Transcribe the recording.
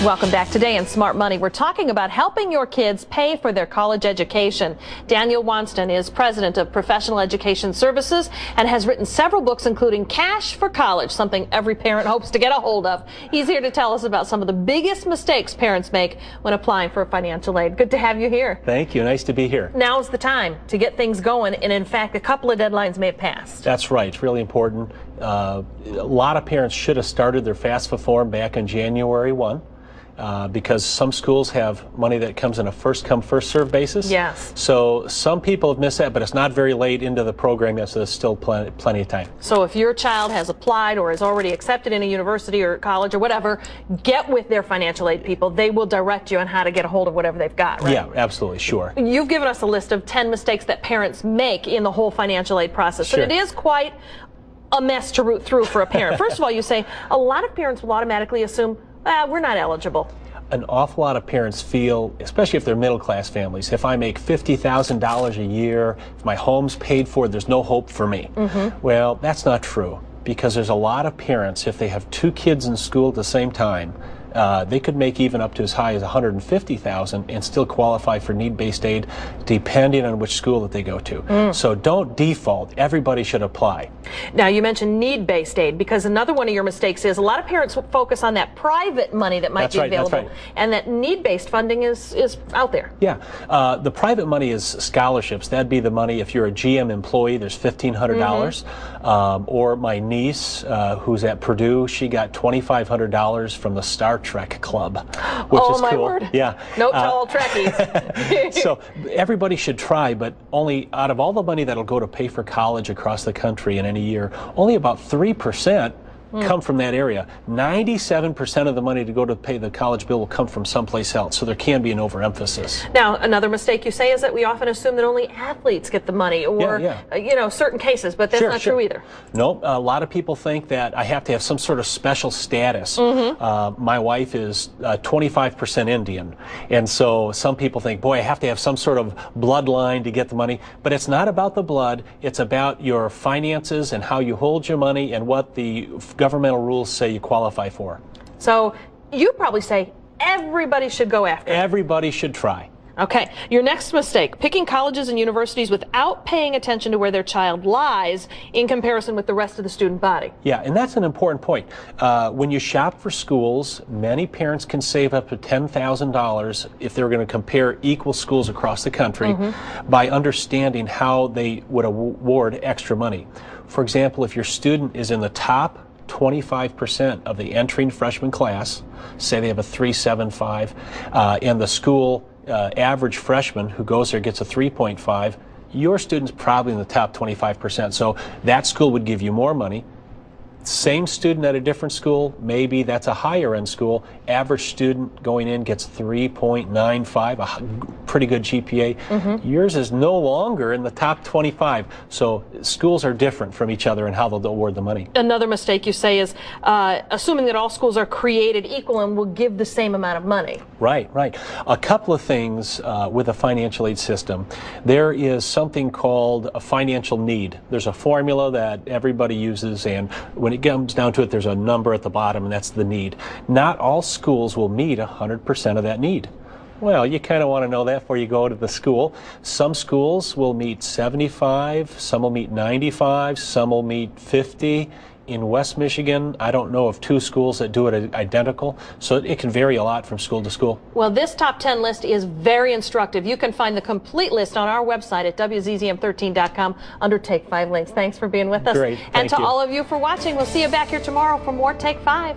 Welcome back. Today in Smart Money, we're talking about helping your kids pay for their college education. Daniel Wonston is president of Professional Education Services and has written several books, including Cash for College, something every parent hopes to get a hold of. He's here to tell us about some of the biggest mistakes parents make when applying for financial aid. Good to have you here. Thank you. Nice to be here. Now's the time to get things going, and in fact, a couple of deadlines may have passed. That's right. It's really important. A lot of parents should have started their FAFSA form back on January 1. Because some schools have money that comes in a first-come, first-served basis. Yes. So some people have missed that, but it's not very late into the program yet, so there's still plenty of time. So if your child has applied or is already accepted in a university or college or whatever, get with their financial aid people. They will direct you on how to get a hold of whatever they've got, right? Yeah, absolutely, sure. You've given us a list of 10 mistakes that parents make in the whole financial aid process. Sure. And it is quite a mess to root through for a parent. First of all, you say a lot of parents will automatically assume, we're not eligible. An awful lot of parents feel, especially if they're middle-class families, if I make $50,000 a year, if my home's paid for, there's no hope for me. Well, that's not true, because there's a lot of parents, if they have two kids in school at the same time, they could make even up to as high as $150,000 and still qualify for need-based aid, depending on which school that they go to. So don't default. Everybody should apply. Now, you mentioned need-based aid, because another one of your mistakes is a lot of parents focus on that private money that might be available, that's right. And that need-based funding is out there. Yeah, the private money is scholarships. That'd be the money if you're a GM employee, there's $1,500. Or my niece, who's at Purdue, she got $2,500 from the Star Trek Club, which is my cool. word. Yeah. Note to all Trekkies. So everybody should try, but only out of all the money that'll go to pay for college across the country in any year, only about 3% come from that area. 97% of the money to go to pay the college bill will come from someplace else, so there can be an overemphasis. Now, another mistake you say is that we often assume that only athletes get the money, or you know, certain cases, but that's not true either. No, a lot of people think that I have to have some sort of special status. My wife is 25% Indian, and so some people think, boy, I have to have some sort of bloodline to get the money, but it's not about the blood. It's about your finances and how you hold your money and what the governmental rules say you qualify for. So you probably say everybody should go after it. Everybody should try. Okay, your next mistake, picking colleges and universities without paying attention to where their child lies in comparison with the rest of the student body. Yeah, and that's an important point. When you shop for schools, many parents can save up to $10,000 if they're going to compare equal schools across the country by understanding how they would award extra money. For example, if your student is in the top 25% of the entering freshman class, say they have a 3.75, and the school average freshman who goes there gets a 3.5, your student's probably in the top 25%. So that school would give you more money. Same student at a different school, maybe that's a higher end school. Average student going in gets 3.95, a pretty good GPA. Yours is no longer in the top 25. So schools are different from each other in how they'll award the money. Another mistake you say is assuming that all schools are created equal and will give the same amount of money. Right, right. A couple of things with a financial aid system. There is something called a financial need. There's a formula that everybody uses, and when it comes down to it, there's a number at the bottom, and that's the need. Not all schools will meet 100% of that need. Well, you kind of want to know that before you go to the school. Some schools will meet 75, some will meet 95, some will meet 50. In West Michigan, I don't know of two schools that do it identical, so it can vary a lot from school to school. Well, this top 10 list is very instructive. You can find the complete list on our website at WZZM13.com under Take 5 links. Thanks for being with us. Great. And Thank you. all of you for watching. We'll see you back here tomorrow for more Take 5.